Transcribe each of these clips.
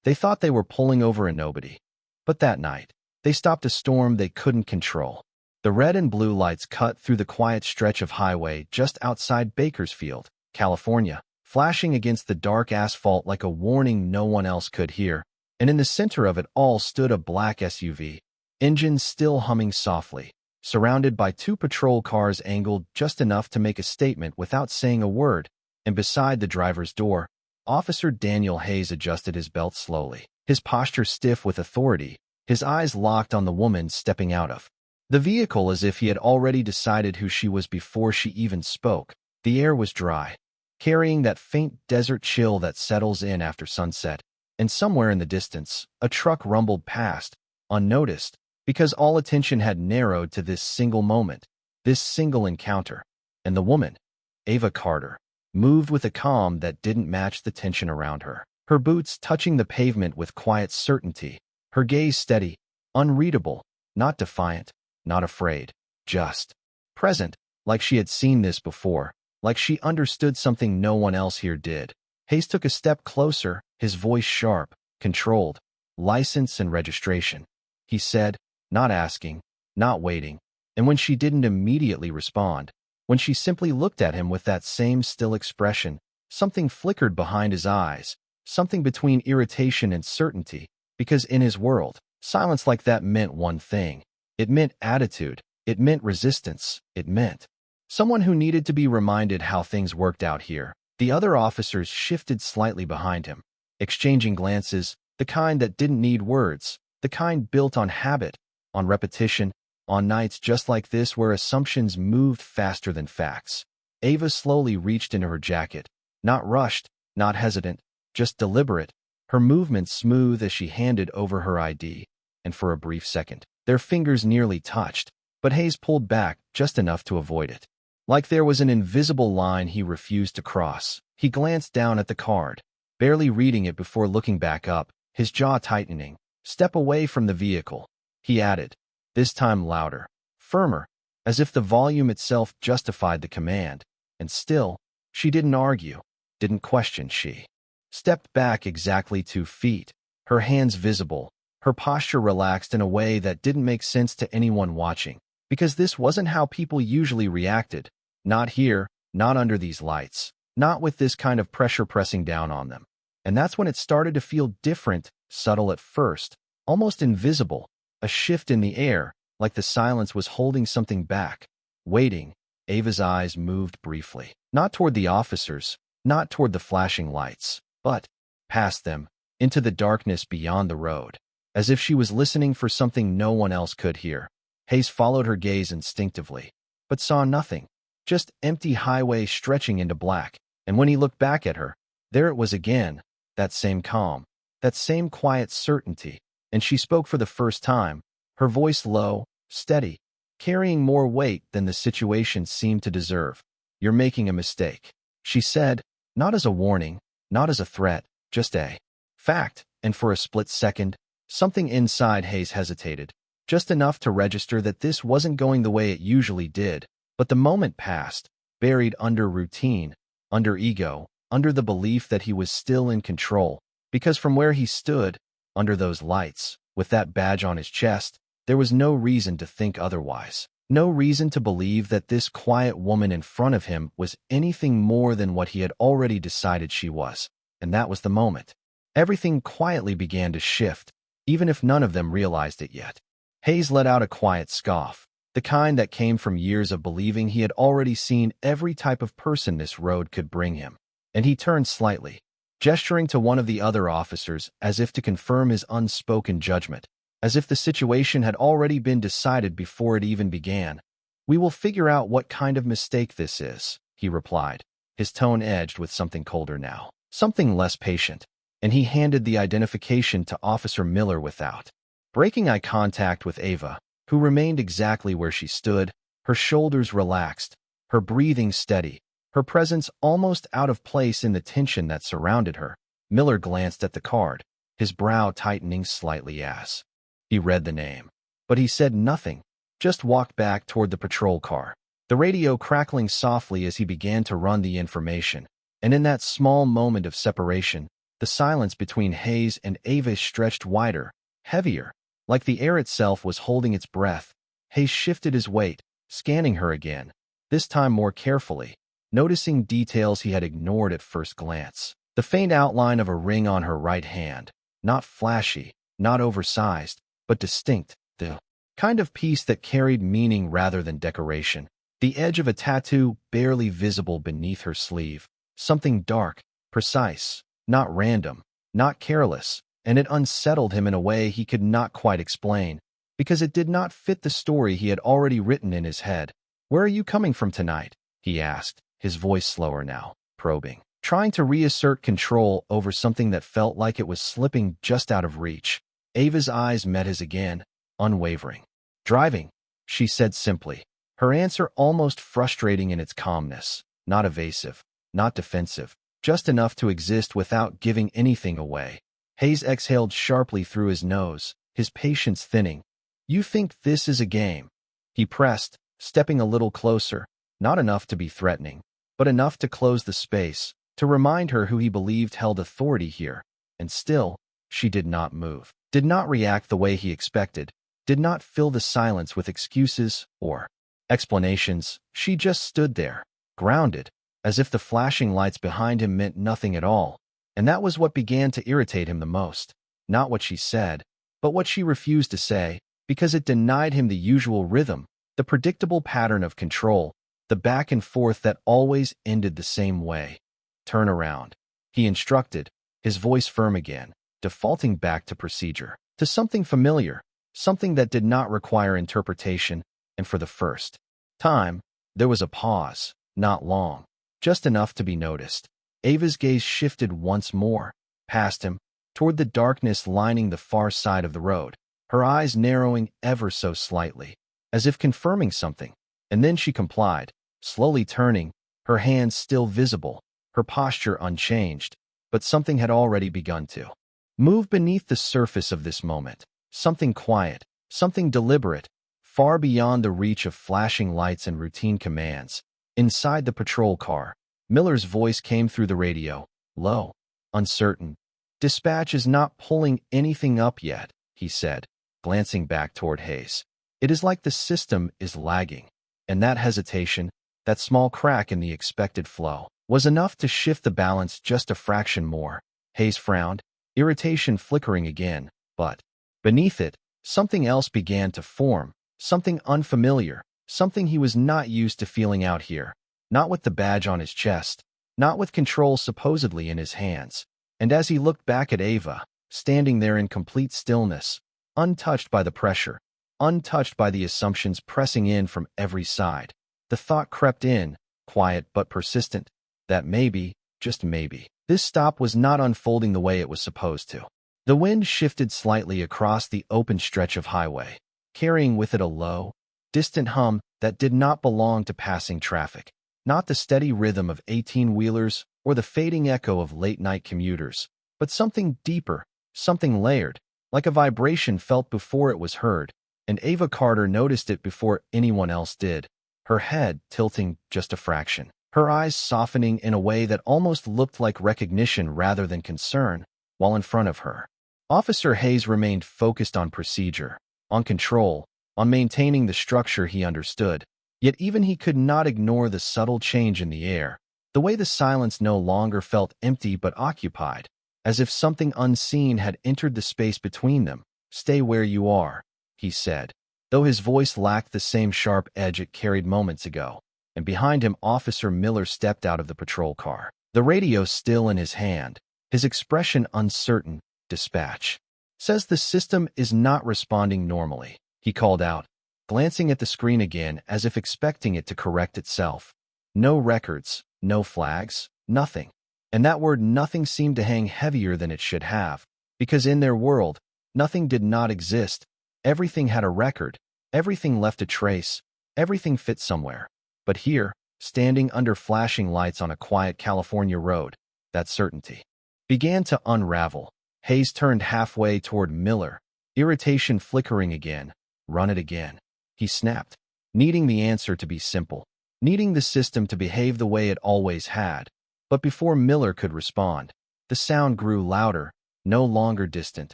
They thought they were pulling over a nobody. But that night, they stopped a storm they couldn't control. The red and blue lights cut through the quiet stretch of highway just outside Bakersfield, California, flashing against the dark asphalt like a warning no one else could hear, and in the center of it all stood a black SUV, engine still humming softly, surrounded by two patrol cars angled just enough to make a statement without saying a word, and beside the driver's door, Officer Daniel Hayes adjusted his belt slowly, his posture stiff with authority, his eyes locked on the woman stepping out of the vehicle as if he had already decided who she was before she even spoke. The air was dry, carrying that faint desert chill that settles in after sunset, and somewhere in the distance, a truck rumbled past, unnoticed, because all attention had narrowed to this single moment, this single encounter. And the woman, Ava Carter, moved with a calm that didn't match the tension around her. Her boots touching the pavement with quiet certainty, her gaze steady, unreadable, not defiant, not afraid, just present, like she had seen this before, like she understood something no one else here did. Hayes took a step closer, his voice sharp, controlled. License and registration, he said, not asking, not waiting. And when she didn't immediately respond, when she simply looked at him with that same still expression, something flickered behind his eyes, something between irritation and certainty, because in his world, silence like that meant one thing. It meant attitude, it meant resistance, it meant someone who needed to be reminded how things worked out here. The other officers shifted slightly behind him, exchanging glances, the kind that didn't need words, the kind built on habit, on repetition, on nights just like this where assumptions moved faster than facts. Ava slowly reached into her jacket, not rushed, not hesitant, just deliberate, her movements smooth as she handed over her ID, and for a brief second, their fingers nearly touched, but Hayes pulled back just enough to avoid it. Like there was an invisible line he refused to cross. He glanced down at the card, barely reading it before looking back up, his jaw tightening. Step away from the vehicle, he added, this time louder, firmer, as if the volume itself justified the command. And still, she didn't argue, didn't question. She stepped back exactly 2 feet, her hands visible, her posture relaxed in a way that didn't make sense to anyone watching, because this wasn't how people usually reacted. Not here, not under these lights, not with this kind of pressure pressing down on them. And that's when it started to feel different, subtle at first, almost invisible, a shift in the air, like the silence was holding something back, waiting. Ava's eyes moved briefly, not toward the officers, not toward the flashing lights, but past them, into the darkness beyond the road, as if she was listening for something no one else could hear. Hayes followed her gaze instinctively, but saw nothing, just empty highway stretching into black. And when he looked back at her, there it was again, that same calm, that same quiet certainty. And she spoke for the first time, her voice low, steady, carrying more weight than the situation seemed to deserve. You're making a mistake, she said, not as a warning, not as a threat, just a fact. And for a split second, something inside Hayes hesitated, just enough to register that this wasn't going the way it usually did. But the moment passed, buried under routine, under ego, under the belief that he was still in control, because from where he stood, under those lights, with that badge on his chest, there was no reason to think otherwise. No reason to believe that this quiet woman in front of him was anything more than what he had already decided she was. And that was the moment. Everything quietly began to shift, even if none of them realized it yet. Hayes let out a quiet scoff, the kind that came from years of believing he had already seen every type of person this road could bring him. And he turned slightly, gesturing to one of the other officers as if to confirm his unspoken judgment, as if the situation had already been decided before it even began. We will figure out what kind of mistake this is, he replied, his tone edged with something colder now, something less patient, and he handed the identification to Officer Miller without breaking eye contact with Ava, who remained exactly where she stood, her shoulders relaxed, her breathing steady, her presence almost out of place in the tension that surrounded her. Miller glanced at the card, his brow tightening slightly as he read the name. But he said nothing, just walked back toward the patrol car, the radio crackling softly as he began to run the information. And in that small moment of separation, The silence between Hayes and Ava stretched wider, heavier, like the air itself was holding its breath. Hayes shifted his weight, scanning her again, this time more carefully, noticing details he had ignored at first glance. The faint outline of a ring on her right hand, not flashy, not oversized, but distinct, the kind of piece that carried meaning rather than decoration. The edge of a tattoo barely visible beneath her sleeve, something dark, precise, not random, not careless, and it unsettled him in a way he could not quite explain, because it did not fit the story he had already written in his head. "Where are you coming from tonight?" he asked, his voice slower now, probing, trying to reassert control over something that felt like it was slipping just out of reach. Ava's eyes met his again, unwavering. "Driving," she said simply, her answer almost frustrating in its calmness, not evasive, not defensive, just enough to exist without giving anything away. Hayes exhaled sharply through his nose, his patience thinning. "You think this is a game?" He pressed, stepping a little closer, not enough to be threatening, but enough to close the space, to remind her who he believed held authority here. And still, she did not move, did not react the way he expected, did not fill the silence with excuses or explanations. She just stood there, grounded, as if the flashing lights behind him meant nothing at all. And that was what began to irritate him the most. Not what she said, but what she refused to say, because it denied him the usual rhythm, the predictable pattern of control, the back and forth that always ended the same way. "Turn around," he instructed, his voice firm again, defaulting back to procedure, to something familiar, something that did not require interpretation, and for the first time, there was a pause, not long, just enough to be noticed. Ava's gaze shifted once more, past him, toward the darkness lining the far side of the road, her eyes narrowing ever so slightly, as if confirming something, and then she complied, slowly turning, her hands still visible, her posture unchanged, but something had already begun to move beneath the surface of this moment, something quiet, something deliberate, far beyond the reach of flashing lights and routine commands. Inside the patrol car, Miller's voice came through the radio, low, uncertain. "Dispatch is not pulling anything up yet," he said, glancing back toward Hayes. "It is like the system is lagging." And that hesitation, that small crack in the expected flow, was enough to shift the balance just a fraction more. Hayes frowned, irritation flickering again, but beneath it, something else began to form, something unfamiliar, something he was not used to feeling out here, not with the badge on his chest, not with control supposedly in his hands. And as he looked back at Ava, standing there in complete stillness, untouched by the pressure, untouched by the assumptions pressing in from every side, the thought crept in, quiet but persistent, that maybe, just maybe, this stop was not unfolding the way it was supposed to. The wind shifted slightly across the open stretch of highway, carrying with it a low, distant hum that did not belong to passing traffic, not the steady rhythm of 18-wheelers or the fading echo of late-night commuters, but something deeper, something layered, like a vibration felt before it was heard, and Ava Carter noticed it before anyone else did, her head tilting just a fraction, her eyes softening in a way that almost looked like recognition rather than concern, while in front of her. Officer Hayes remained focused on procedure, on control, on maintaining the structure he understood, yet even he could not ignore the subtle change in the air, the way the silence no longer felt empty but occupied, as if something unseen had entered the space between them. "Stay where you are," he said, though his voice lacked the same sharp edge it carried moments ago, and behind him Officer Miller stepped out of the patrol car, the radio still in his hand, his expression uncertain. "Dispatch says the system is not responding normally," he called out, glancing at the screen again as if expecting it to correct itself. No records, no flags, nothing. And that word nothing seemed to hang heavier than it should have, because in their world, nothing did not exist. Everything had a record, everything left a trace, everything fit somewhere. But here, standing under flashing lights on a quiet California road, that certainty began to unravel. Hayes turned halfway toward Miller, irritation flickering again. "Run it again," he snapped, needing the answer to be simple, needing the system to behave the way it always had. But before Miller could respond, The sound grew louder, no longer distant,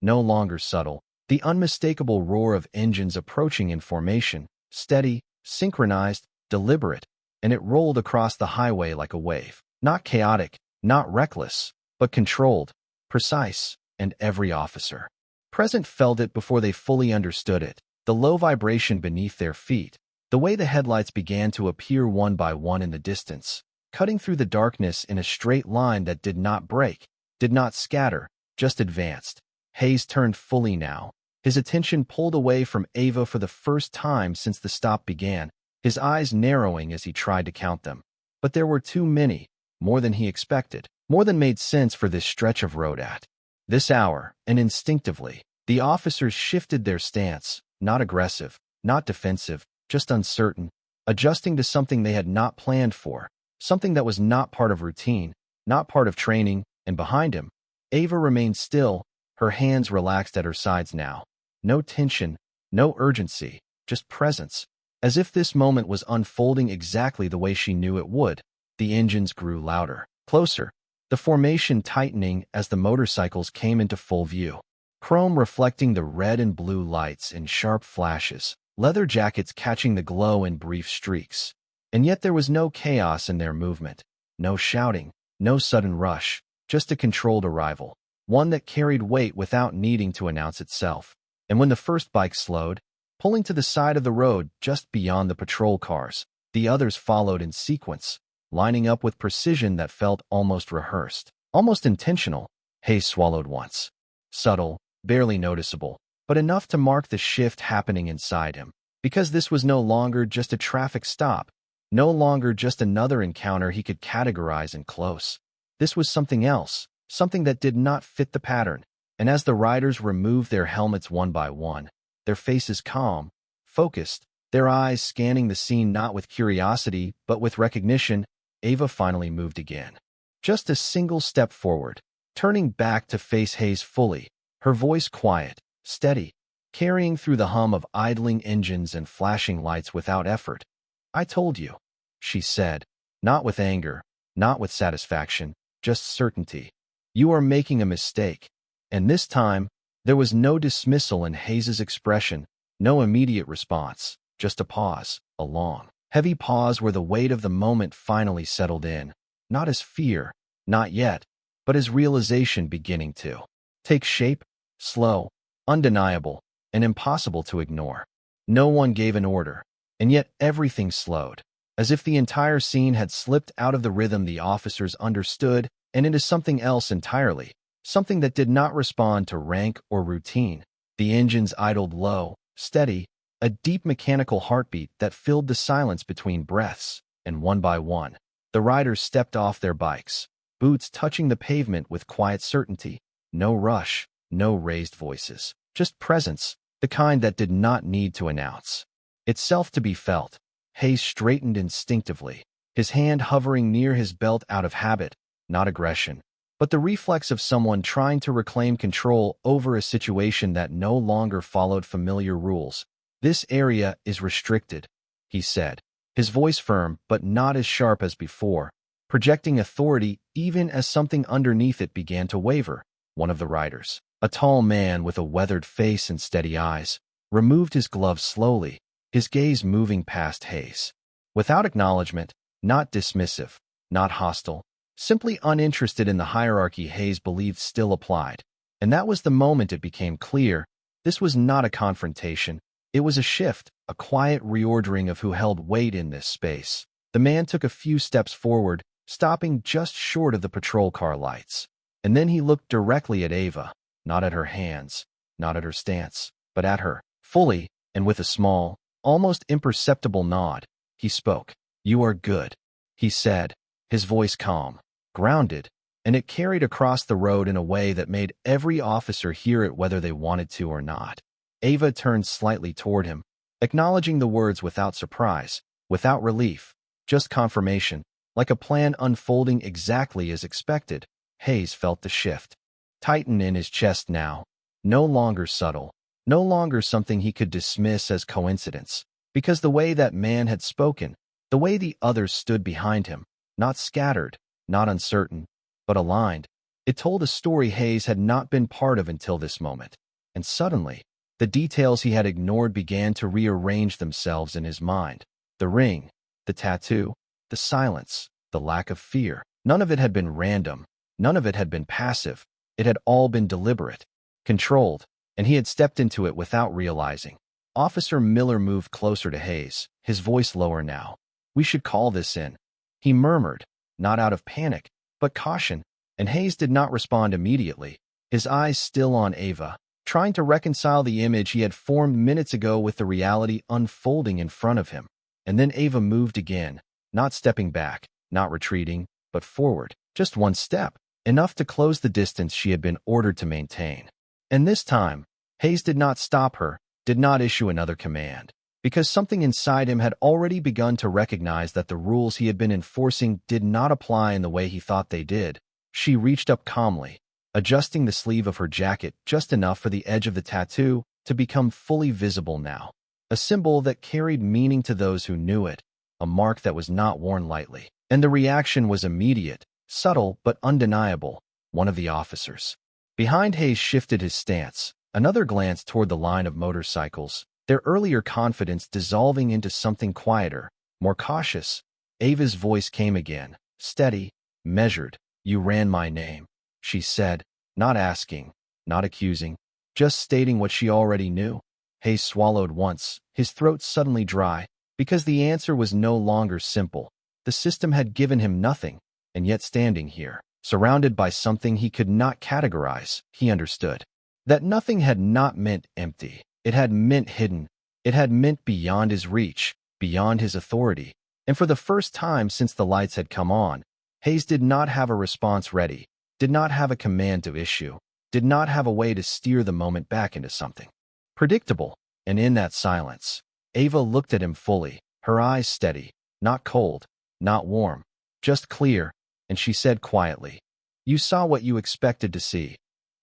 no longer subtle. The unmistakable roar of engines approaching in formation, steady, synchronized, deliberate, and it rolled across the highway like a wave. Not chaotic, not reckless, but controlled, precise, and every officer present felt it before they fully understood it. The low vibration beneath their feet, the way the headlights began to appear one by one in the distance, cutting through the darkness in a straight line that did not break, did not scatter, just advanced. Hayes turned fully now, his attention pulled away from Ava for the first time since the stop began, his eyes narrowing as he tried to count them. But there were too many, more than he expected, more than made sense for this stretch of road at this hour, and instinctively, the officers shifted their stance, not aggressive, not defensive, just uncertain, adjusting to something they had not planned for, something that was not part of routine, not part of training, and behind him, Ava remained still, her hands relaxed at her sides now. No tension, no urgency, just presence, as if this moment was unfolding exactly the way she knew it would. The engines grew louder, closer, the formation tightening as the motorcycles came into full view. Chrome reflecting the red and blue lights in sharp flashes, leather jackets catching the glow in brief streaks. And yet there was no chaos in their movement, no shouting, no sudden rush, just a controlled arrival, one that carried weight without needing to announce itself. And when the first bike slowed, pulling to the side of the road just beyond the patrol cars, the others followed in sequence, lining up with precision that felt almost rehearsed, almost intentional. Hayes swallowed once. Subtle, barely noticeable, but enough to mark the shift happening inside him. Because this was no longer just a traffic stop, no longer just another encounter he could categorize and close. This was something else, something that did not fit the pattern. And as the riders removed their helmets one by one, their faces calm, focused, their eyes scanning the scene not with curiosity but with recognition, Ava finally moved again. Just a single step forward, turning back to face Hayes fully, her voice quiet, steady, carrying through the hum of idling engines and flashing lights without effort. "I told you," she said, not with anger, not with satisfaction, just certainty. "You are making a mistake." And this time, there was no dismissal in Hayes's expression, no immediate response, just a pause, a long, heavy pause where the weight of the moment finally settled in, not as fear, not yet, but as realization beginning to take shape, slow, undeniable, and impossible to ignore. No one gave an order, and yet everything slowed, as if the entire scene had slipped out of the rhythm the officers understood and into something else entirely, something that did not respond to rank or routine. The engines idled low, steady, a deep mechanical heartbeat that filled the silence between breaths, and one by one, the riders stepped off their bikes, boots touching the pavement with quiet certainty. No rush, no raised voices, just presence, the kind that did not need to announce itself to be felt. Hayes straightened instinctively, his hand hovering near his belt out of habit, not aggression, but the reflex of someone trying to reclaim control over a situation that no longer followed familiar rules. "This area is restricted," he said, his voice firm but not as sharp as before, projecting authority even as something underneath it began to waver. One of the riders, a tall man with a weathered face and steady eyes, removed his gloves slowly, his gaze moving past Hayes. Without acknowledgement, not dismissive, not hostile, simply uninterested in the hierarchy Hayes believed still applied. And that was the moment it became clear. This was not a confrontation. It was a shift, a quiet reordering of who held weight in this space. The man took a few steps forward, stopping just short of the patrol car lights. And then he looked directly at Ava, not at her hands, not at her stance, but at her, fully, and with a small, almost imperceptible nod. He spoke. "You are good," he said, his voice calm, grounded, and it carried across the road in a way that made every officer hear it whether they wanted to or not. Ava turned slightly toward him, acknowledging the words without surprise, without relief, just confirmation, like a plan unfolding exactly as expected. Hayes felt the shift tighten in his chest now, no longer subtle, no longer something he could dismiss as coincidence, because the way that man had spoken, the way the others stood behind him, not scattered, not uncertain, but aligned, It told a story Hayes had not been part of until this moment. And suddenly, the details he had ignored began to rearrange themselves in his mind. The ring, the tattoo, the silence, the lack of fear. None of it had been random. None of it had been passive. It had all been deliberate, controlled, and he had stepped into it without realizing. Officer Miller moved closer to Hayes, his voice lower now. "We should call this in," he murmured, not out of panic, but caution, and Hayes did not respond immediately, his eyes still on Ava, trying to reconcile the image he had formed minutes ago with the reality unfolding in front of him. And then Ava moved again, not stepping back, not retreating, but forward, just one step, enough to close the distance she had been ordered to maintain. And this time, Hayes did not stop her, did not issue another command, because something inside him had already begun to recognize that the rules he had been enforcing did not apply in the way he thought they did. She reached up calmly, adjusting the sleeve of her jacket just enough for the edge of the tattoo to become fully visible now. A symbol that carried meaning to those who knew it, a mark that was not worn lightly. And the reaction was immediate, subtle but undeniable. One of the officers behind Hayes shifted his stance, another glance toward the line of motorcycles, their earlier confidence dissolving into something quieter, more cautious. Ava's voice came again, steady, measured. "You ran my name," she said, not asking, not accusing, just stating what she already knew. Hayes swallowed once, his throat suddenly dry, because the answer was no longer simple. The system had given him nothing, and yet standing here, surrounded by something he could not categorize, he understood. That nothing had not meant empty. It had meant hidden. It had meant beyond his reach, beyond his authority. And for the first time since the lights had come on, Hayes did not have a response ready, did not have a command to issue, did not have a way to steer the moment back into something predictable. And in that silence, Ava looked at him fully, her eyes steady, not cold, not warm, just clear, and she said quietly, "You saw what you expected to see."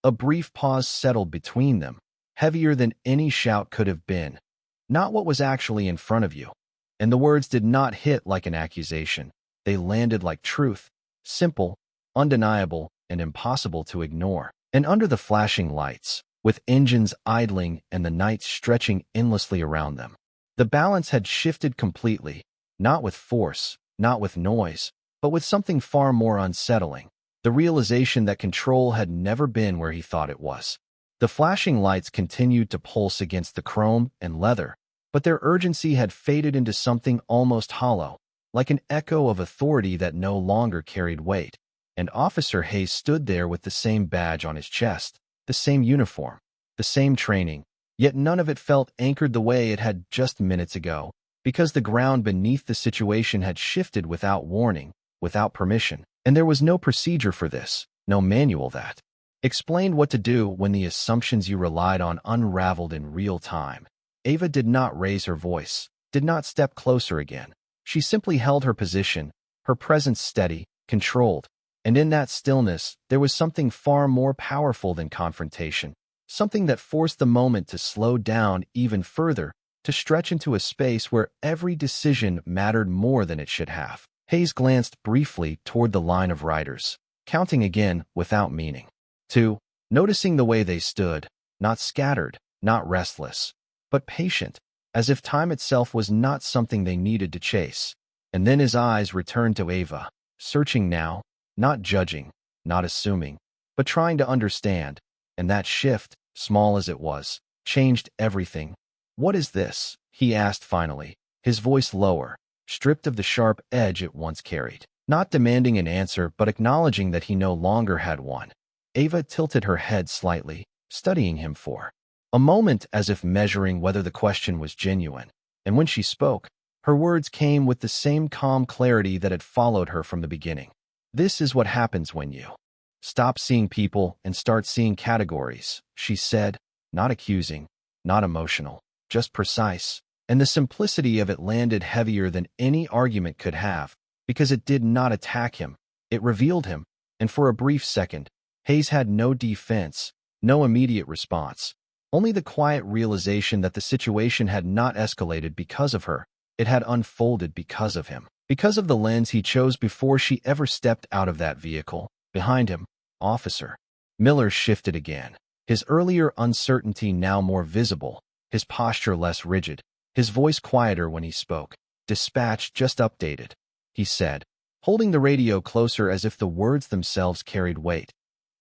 A brief pause settled between them, heavier than any shout could have been. "Not what was actually in front of you." And the words did not hit like an accusation. They landed like truth, simple, undeniable, and impossible to ignore. And under the flashing lights, with engines idling and the night stretching endlessly around them, the balance had shifted completely, not with force, not with noise, but with something far more unsettling, the realization that control had never been where he thought it was. The flashing lights continued to pulse against the chrome and leather, but their urgency had faded into something almost hollow, like an echo of authority that no longer carried weight. And Officer Hayes stood there with the same badge on his chest, the same uniform, the same training, yet none of it felt anchored the way it had just minutes ago, because the ground beneath the situation had shifted without warning, without permission. And there was no procedure for this, no manual that explained what to do when the assumptions you relied on unraveled in real time. Ava did not raise her voice, did not step closer again. She simply held her position, her presence steady, controlled. And in that stillness, there was something far more powerful than confrontation, something that forced the moment to slow down even further, to stretch into a space where every decision mattered more than it should have. Hayes glanced briefly toward the line of riders, counting again without meaning. 2. Noticing the way they stood, not scattered, not restless, but patient, as if time itself was not something they needed to chase. And then his eyes returned to Ava, searching now, not judging, not assuming, but trying to understand. And that shift, small as it was, changed everything. "What is this?" he asked finally, his voice lower, stripped of the sharp edge it once carried, not demanding an answer but acknowledging that he no longer had one. Ava tilted her head slightly, studying him for a moment as if measuring whether the question was genuine. And when she spoke, her words came with the same calm clarity that had followed her from the beginning. "This is what happens when you stop seeing people and start seeing categories," she said, not accusing, not emotional, just precise. And the simplicity of it landed heavier than any argument could have, because it did not attack him, it revealed him. And for a brief second, Hayes had no defense, no immediate response, only the quiet realization that the situation had not escalated because of her, it had unfolded because of him, because of the lens he chose before she ever stepped out of that vehicle. Behind him, Officer Miller shifted again, his earlier uncertainty now more visible, his posture less rigid, his voice quieter when he spoke. "Dispatch just updated," he said, holding the radio closer as if the words themselves carried weight.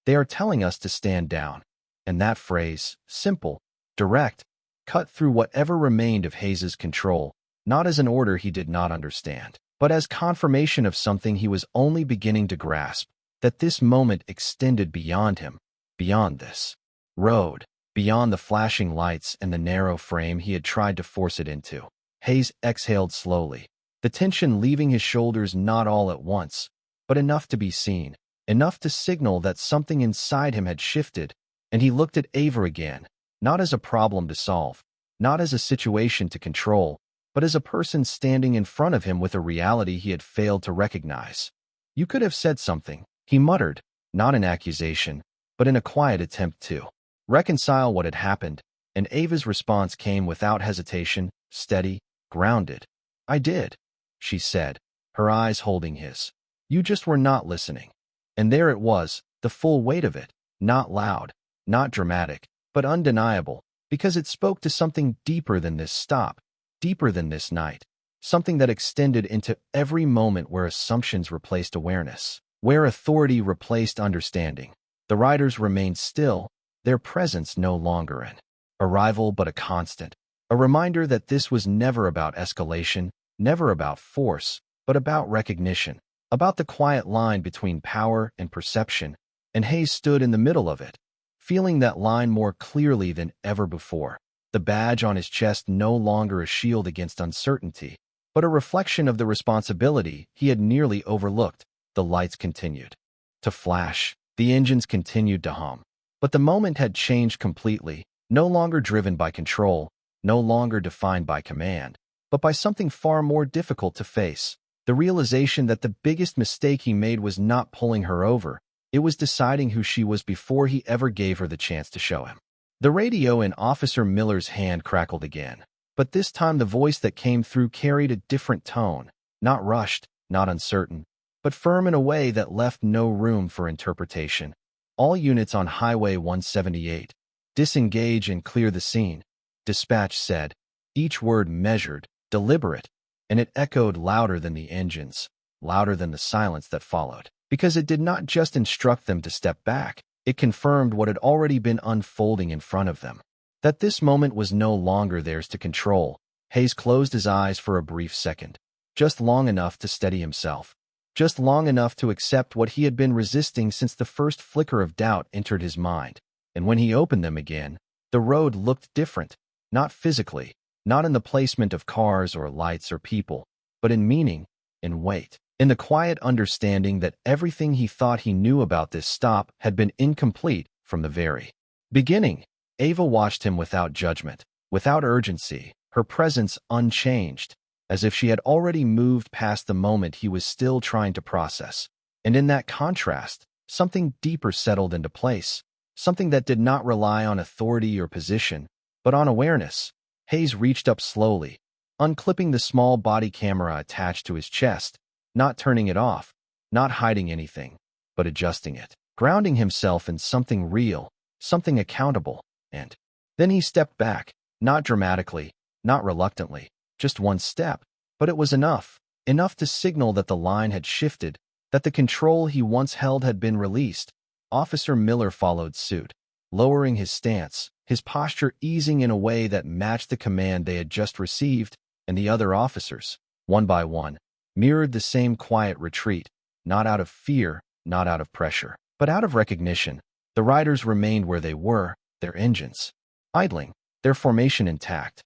"They are telling us to stand down." And that phrase, simple, direct, cut through whatever remained of Hayes's control, not as an order he did not understand, but as confirmation of something he was only beginning to grasp, that this moment extended beyond him, beyond this road, beyond the flashing lights and the narrow frame he had tried to force it into. Hayes exhaled slowly, the tension leaving his shoulders not all at once, but enough to be seen, enough to signal that something inside him had shifted, and he looked at Ava again, not as a problem to solve, not as a situation to control, but as a person standing in front of him with a reality he had failed to recognize. "You could have said something," he muttered, not in accusation, but in a quiet attempt to reconcile what had happened, and Ava's response came without hesitation, steady, grounded. "I did," she said, her eyes holding his. "You just were not listening." And there it was, the full weight of it, not loud, not dramatic, but undeniable, because it spoke to something deeper than this stop, deeper than this night, something that extended into every moment where assumptions replaced awareness, where authority replaced understanding. The riders remained still, their presence no longer an arrival but a constant, a reminder that this was never about escalation, never about force, but about recognition, about the quiet line between power and perception, and Hayes stood in the middle of it, feeling that line more clearly than ever before. The badge on his chest no longer a shield against uncertainty, but a reflection of the responsibility he had nearly overlooked. The lights continued to flash, the engines continued to hum. But the moment had changed completely, no longer driven by control, no longer defined by command, but by something far more difficult to face. The realization that the biggest mistake he made was not pulling her over, it was deciding who she was before he ever gave her the chance to show him. The radio in Officer Miller's hand crackled again, but this time the voice that came through carried a different tone, not rushed, not uncertain, but firm in a way that left no room for interpretation. "All units on Highway 178, disengage and clear the scene," dispatch said, each word measured, deliberate, and it echoed louder than the engines, louder than the silence that followed, because it did not just instruct them to step back, it confirmed what had already been unfolding in front of them. That this moment was no longer theirs to control. Hayes closed his eyes for a brief second, just long enough to steady himself, just long enough to accept what he had been resisting since the first flicker of doubt entered his mind. And when he opened them again, the road looked different, not physically, not in the placement of cars or lights or people, but in meaning, in weight, in the quiet understanding that everything he thought he knew about this stop had been incomplete from the very beginning. Ava watched him without judgment, without urgency, her presence unchanged, as if she had already moved past the moment he was still trying to process. And in that contrast, something deeper settled into place, something that did not rely on authority or position, but on awareness. Hayes reached up slowly, unclipping the small body camera attached to his chest, not turning it off, not hiding anything, but adjusting it, grounding himself in something real, something accountable. And then he stepped back, not dramatically, not reluctantly, just one step, but it was enough to signal that the line had shifted, that the control he once held had been released. Officer Miller followed suit, lowering his stance, his posture easing in a way that matched the command they had just received, and the other officers, one by one, mirrored the same quiet retreat, not out of fear, not out of pressure, but out of recognition. The riders remained where they were, their engines idling, their formation intact,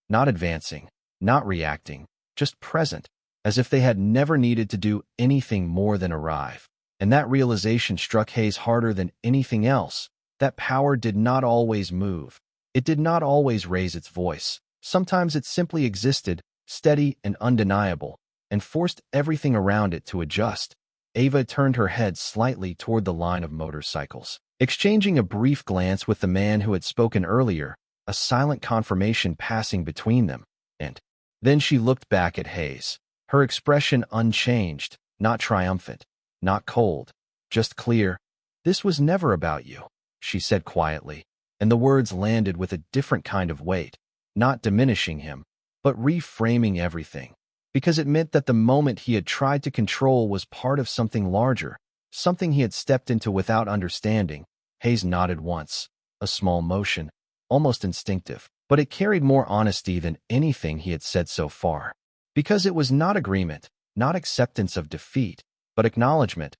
not advancing, not reacting, just present, as if they had never needed to do anything more than arrive. And that realization struck Hayes harder than anything else. That power did not always move. It did not always raise its voice. Sometimes it simply existed, steady and undeniable, and forced everything around it to adjust. Ava turned her head slightly toward the line of motorcycles, exchanging a brief glance with the man who had spoken earlier, a silent confirmation passing between them, and then she looked back at Hayes, her expression unchanged, not triumphant, not cold, just clear. "This was never about you," she said quietly, and the words landed with a different kind of weight, not diminishing him, but reframing everything. Because it meant that the moment he had tried to control was part of something larger, something he had stepped into without understanding. Hayes nodded once, a small motion, almost instinctive, but it carried more honesty than anything he had said so far. Because it was not agreement, not acceptance of defeat, but acknowledgement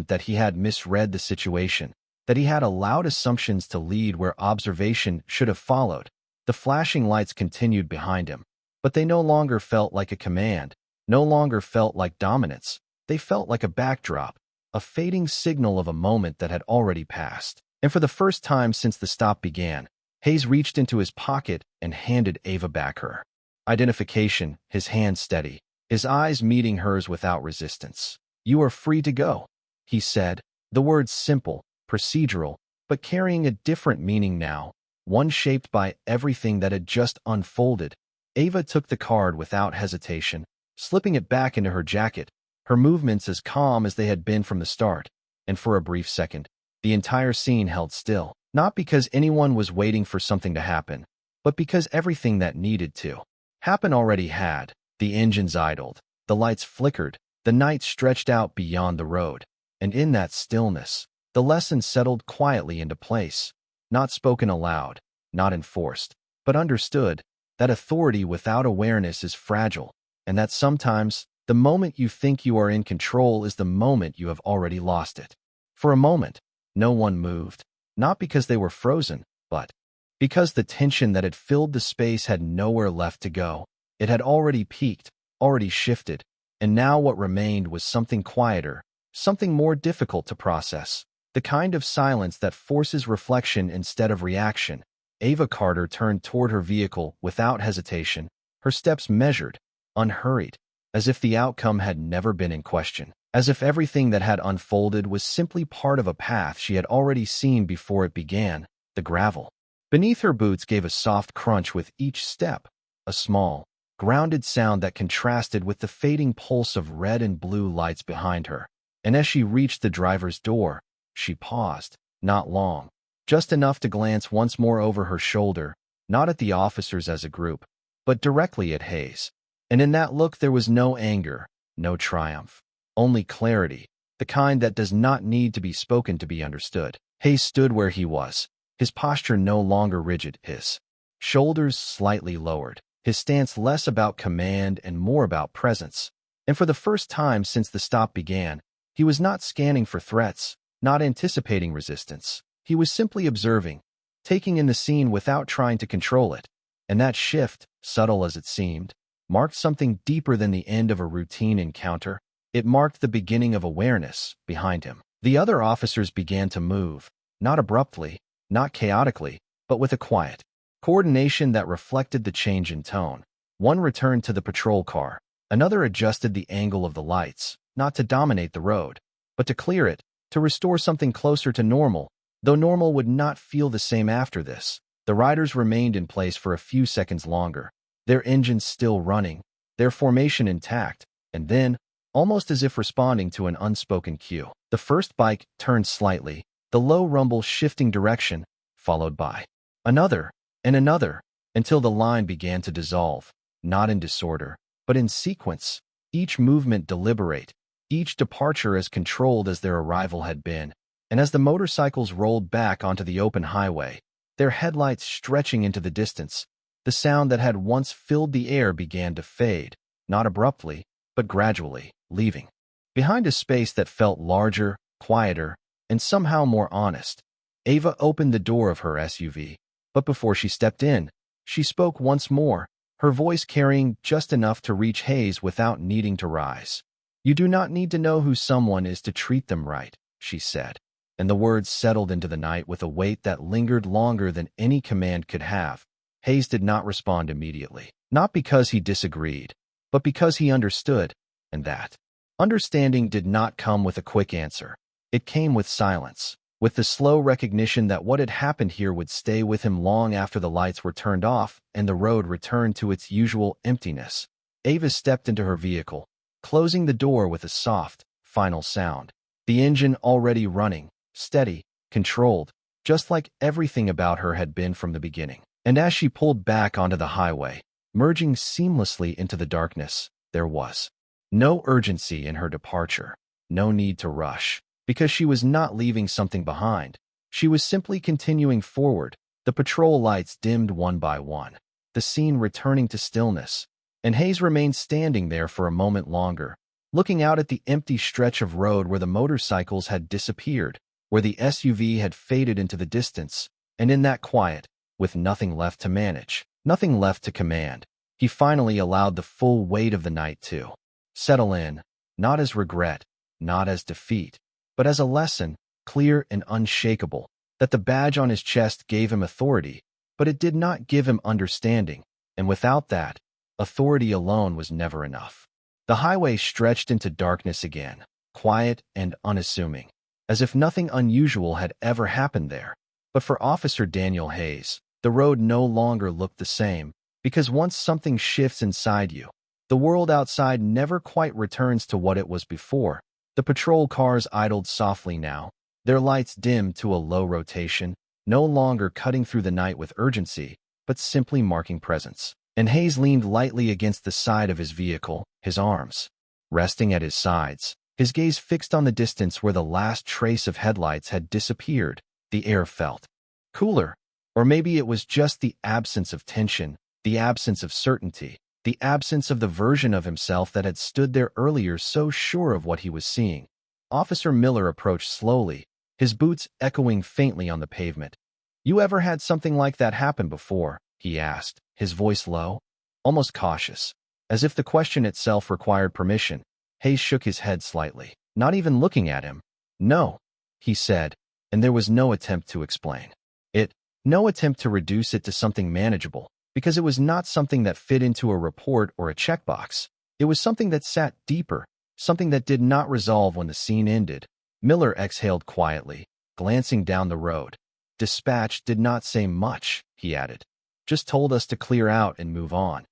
that he had misread the situation, that he had allowed assumptions to lead where observation should have followed. The flashing lights continued behind him, but they no longer felt like a command, no longer felt like dominance. They felt like a backdrop, a fading signal of a moment that had already passed. And for the first time since the stop began, Hayes reached into his pocket and handed Ava back her identification, his hand steady, his eyes meeting hers without resistance. "You are free to go," he said, the words simple, procedural, but carrying a different meaning now, one shaped by everything that had just unfolded. Ava took the card without hesitation, slipping it back into her jacket, her movements as calm as they had been from the start, and for a brief second, the entire scene held still, not because anyone was waiting for something to happen, but because everything that needed to happen already had. The engines idled, the lights flickered, the night stretched out beyond the road, and in that stillness, the lesson settled quietly into place, not spoken aloud, not enforced, but understood, that authority without awareness is fragile, and that sometimes the moment you think you are in control is the moment you have already lost it. For a moment, no one moved, not because they were frozen, but because the tension that had filled the space had nowhere left to go. It had already peaked, already shifted, and now what remained was something quieter, something more difficult to process, the kind of silence that forces reflection instead of reaction. Ava Carter turned toward her vehicle without hesitation, her steps measured, unhurried, as if the outcome had never been in question, as if everything that had unfolded was simply part of a path she had already seen before it began. The gravel beneath her boots gave a soft crunch with each step, a small, grounded sound that contrasted with the fading pulse of red and blue lights behind her. And as she reached the driver's door, she paused, not long, just enough to glance once more over her shoulder, not at the officers as a group, but directly at Hayes. And in that look there was no anger, no triumph, only clarity, the kind that does not need to be spoken to be understood. Hayes stood where he was, his posture no longer rigid, his shoulders slightly lowered, his stance less about command and more about presence. And for the first time since the stop began, he was not scanning for threats, not anticipating resistance. He was simply observing, taking in the scene without trying to control it. And that shift, subtle as it seemed, marked something deeper than the end of a routine encounter. It marked the beginning of awareness behind him. The other officers began to move, not abruptly, not chaotically, but with a quiet coordination that reflected the change in tone. One returned to the patrol car, another adjusted the angle of the lights, not to dominate the road, but to clear it, to restore something closer to normal, though normal would not feel the same after this. The riders remained in place for a few seconds longer, their engines still running, their formation intact, and then, almost as if responding to an unspoken cue, the first bike turned slightly, the low rumble shifting direction, followed by another and another, until the line began to dissolve, not in disorder, but in sequence, each movement deliberate, each departure as controlled as their arrival had been. And as the motorcycles rolled back onto the open highway, their headlights stretching into the distance, the sound that had once filled the air began to fade, not abruptly, but gradually, leaving behind a space that felt larger, quieter, and somehow more honest. Ava opened the door of her SUV, but before she stepped in, she spoke once more, her voice carrying just enough to reach Hayes without needing to rise. "You do not need to know who someone is to treat them right," she said, and the words settled into the night with a weight that lingered longer than any command could have. Hayes did not respond immediately, not because he disagreed, but because he understood, and that understanding did not come with a quick answer. It came with silence, with the slow recognition that what had happened here would stay with him long after the lights were turned off and the road returned to its usual emptiness. Ava stepped into her vehicle, closing the door with a soft, final sound. The engine already running, steady, controlled, just like everything about her had been from the beginning. And as she pulled back onto the highway, merging seamlessly into the darkness, there was no urgency in her departure, no need to rush, because she was not leaving something behind. She was simply continuing forward, the patrol lights dimmed one by one, the scene returning to stillness, and Hayes remained standing there for a moment longer, looking out at the empty stretch of road where the motorcycles had disappeared, where the SUV had faded into the distance, and in that quiet, with nothing left to manage, nothing left to command, he finally allowed the full weight of the night to settle in, not as regret, not as defeat, but as a lesson, clear and unshakable, that the badge on his chest gave him authority, but it did not give him understanding, and without that, authority alone was never enough. The highway stretched into darkness again, quiet and unassuming, as if nothing unusual had ever happened there. But for Officer Daniel Hayes, the road no longer looked the same, because once something shifts inside you, the world outside never quite returns to what it was before. The patrol cars idled softly now, their lights dimmed to a low rotation, no longer cutting through the night with urgency, but simply marking presence. And Hayes leaned lightly against the side of his vehicle, his arms resting at his sides, his gaze fixed on the distance where the last trace of headlights had disappeared. The air felt cooler, or maybe it was just the absence of tension, the absence of certainty, the absence of the version of himself that had stood there earlier so sure of what he was seeing. Officer Miller approached slowly, his boots echoing faintly on the pavement. "You ever had something like that happen before?" he asked, his voice low, almost cautious, as if the question itself required permission. Hayes shook his head slightly, not even looking at him. "No," he said, and there was no attempt to explain it, no attempt to reduce it to something manageable, because it was not something that fit into a report or a checkbox. It was something that sat deeper, something that did not resolve when the scene ended. Miller exhaled quietly, glancing down the road. "Dispatch did not say much," he added. "Just told us to clear out and move on."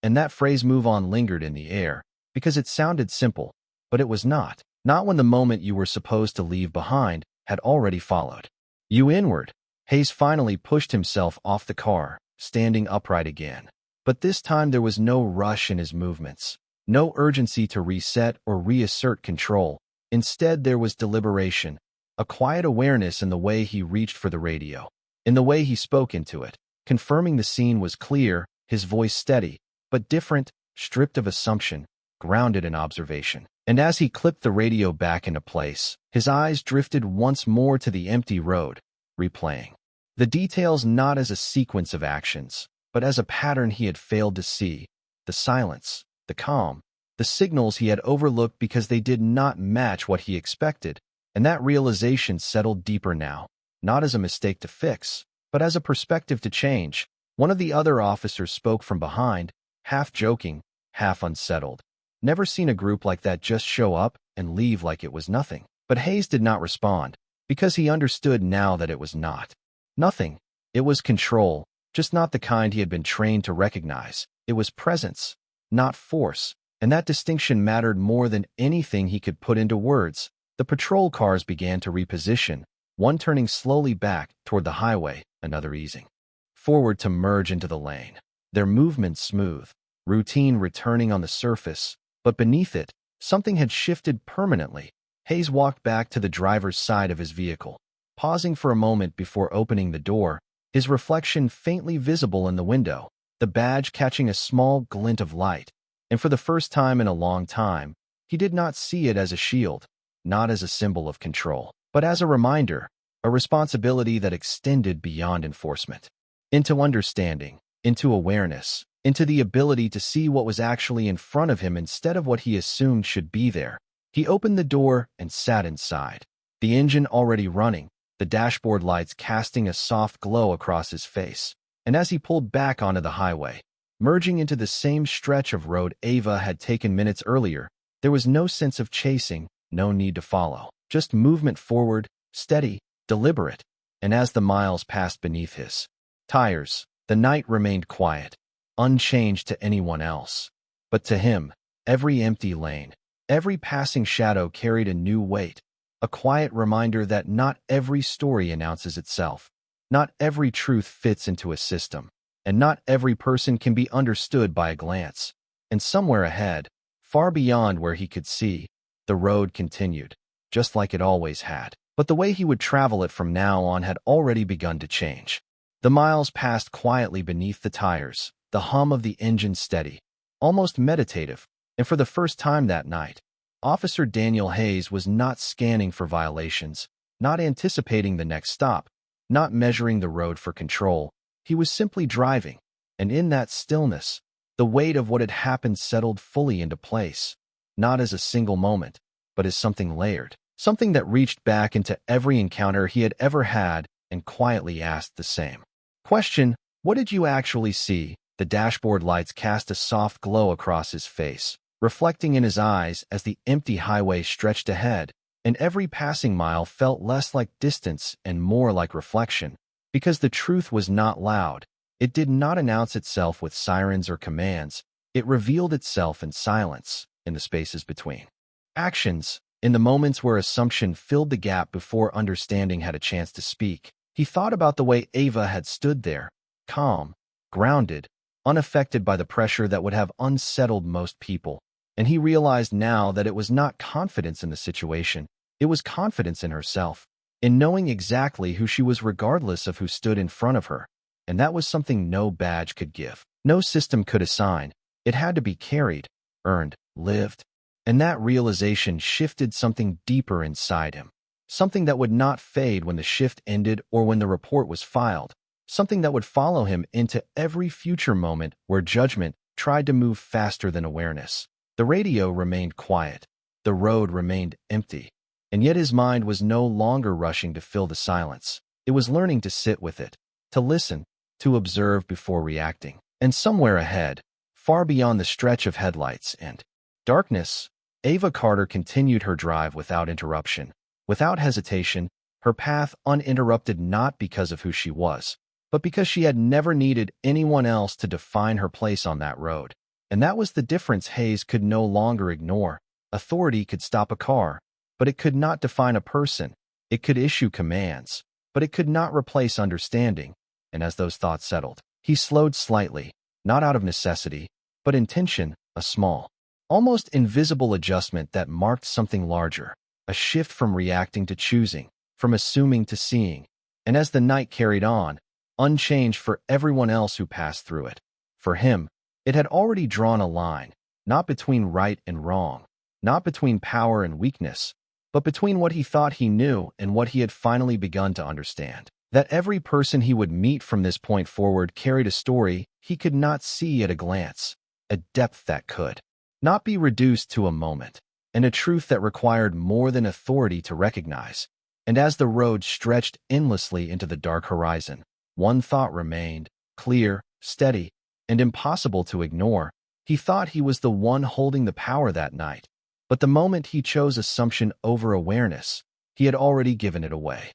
And that phrase "move on" lingered in the air, because it sounded simple, but it was not. Not when the moment you were supposed to leave behind had already followed you inward. Hayes finally pushed himself off the car, standing upright again. But this time there was no rush in his movements, no urgency to reset or reassert control. Instead, there was deliberation, a quiet awareness in the way he reached for the radio, in the way he spoke into it, confirming the scene was clear, his voice steady, but different, stripped of assumption, grounded in observation. And as he clipped the radio back into place, his eyes drifted once more to the empty road, replaying the details not as a sequence of actions, but as a pattern he had failed to see, the silence, the calm, the signals he had overlooked because they did not match what he expected, and that realization settled deeper now, not as a mistake to fix, but as a perspective to change. One of the other officers spoke from behind, half joking, half unsettled. "Never seen a group like that just show up and leave like it was nothing." But Hayes did not respond, because he understood now that it was not nothing. It was control, just not the kind he had been trained to recognize. It was presence, not force, and that distinction mattered more than anything he could put into words. The patrol cars began to reposition, one turning slowly back toward the highway, another easing forward to merge into the lane. Their movement smooth, routine returning on the surface, but beneath it, something had shifted permanently. Hayes walked back to the driver's side of his vehicle, pausing for a moment before opening the door, his reflection faintly visible in the window, the badge catching a small glint of light. And for the first time in a long time, he did not see it as a shield, not as a symbol of control, but as a reminder, a responsibility that extended beyond enforcement, into understanding, into awareness, into the ability to see what was actually in front of him instead of what he assumed should be there. He opened the door and sat inside, the engine already running, the dashboard lights casting a soft glow across his face. And as he pulled back onto the highway, merging into the same stretch of road Ava had taken minutes earlier, there was no sense of chasing, no need to follow, just movement forward, steady, deliberate. And as the miles passed beneath his tires, the night remained quiet, unchanged to anyone else. But to him, every empty lane, every passing shadow carried a new weight, a quiet reminder that not every story announces itself, not every truth fits into a system, and not every person can be understood by a glance. And somewhere ahead, far beyond where he could see, the road continued, just like it always had. But the way he would travel it from now on had already begun to change. The miles passed quietly beneath the tires, the hum of the engine steady, almost meditative, and for the first time that night, Officer Daniel Hayes was not scanning for violations, not anticipating the next stop, not measuring the road for control. He was simply driving, and in that stillness, the weight of what had happened settled fully into place, not as a single moment, but as something layered, something that reached back into every encounter he had ever had and quietly asked the same question: what did you actually see? The dashboard lights cast a soft glow across his face, reflecting in his eyes as the empty highway stretched ahead, and every passing mile felt less like distance and more like reflection. Because the truth was not loud, it did not announce itself with sirens or commands. It revealed itself in silence, in the spaces between actions, in the moments where assumption filled the gap before understanding had a chance to speak. He thought about the way Ava had stood there, calm, grounded, unaffected by the pressure that would have unsettled most people, and he realized now that it was not confidence in the situation, it was confidence in herself, in knowing exactly who she was regardless of who stood in front of her, and that was something no badge could give, no system could assign. It had to be carried, earned, lived, and that realization shifted something deeper inside him, something that would not fade when the shift ended or when the report was filed, something that would follow him into every future moment where judgment tried to move faster than awareness. The radio remained quiet, the road remained empty, and yet his mind was no longer rushing to fill the silence. It was learning to sit with it, to listen, to observe before reacting. And somewhere ahead, far beyond the stretch of headlights and darkness, Ava Carter continued her drive without interruption, without hesitation, her path uninterrupted not because of who she was, but because she had never needed anyone else to define her place on that road. And that was the difference Hayes could no longer ignore. Authority could stop a car, but it could not define a person. It could issue commands, but it could not replace understanding. And as those thoughts settled, he slowed slightly, not out of necessity, but intention, a small, almost invisible adjustment that marked something larger, a shift from reacting to choosing, from assuming to seeing. And as the night carried on, unchanged for everyone else who passed through it, for him, it had already drawn a line, not between right and wrong, not between power and weakness, but between what he thought he knew and what he had finally begun to understand. That every person he would meet from this point forward carried a story he could not see at a glance, a depth that could not be reduced to a moment, and a truth that required more than authority to recognize. And as the road stretched endlessly into the dark horizon, one thought remained, clear, steady, and impossible to ignore. He thought he was the one holding the power that night, but the moment he chose assumption over awareness, he had already given it away.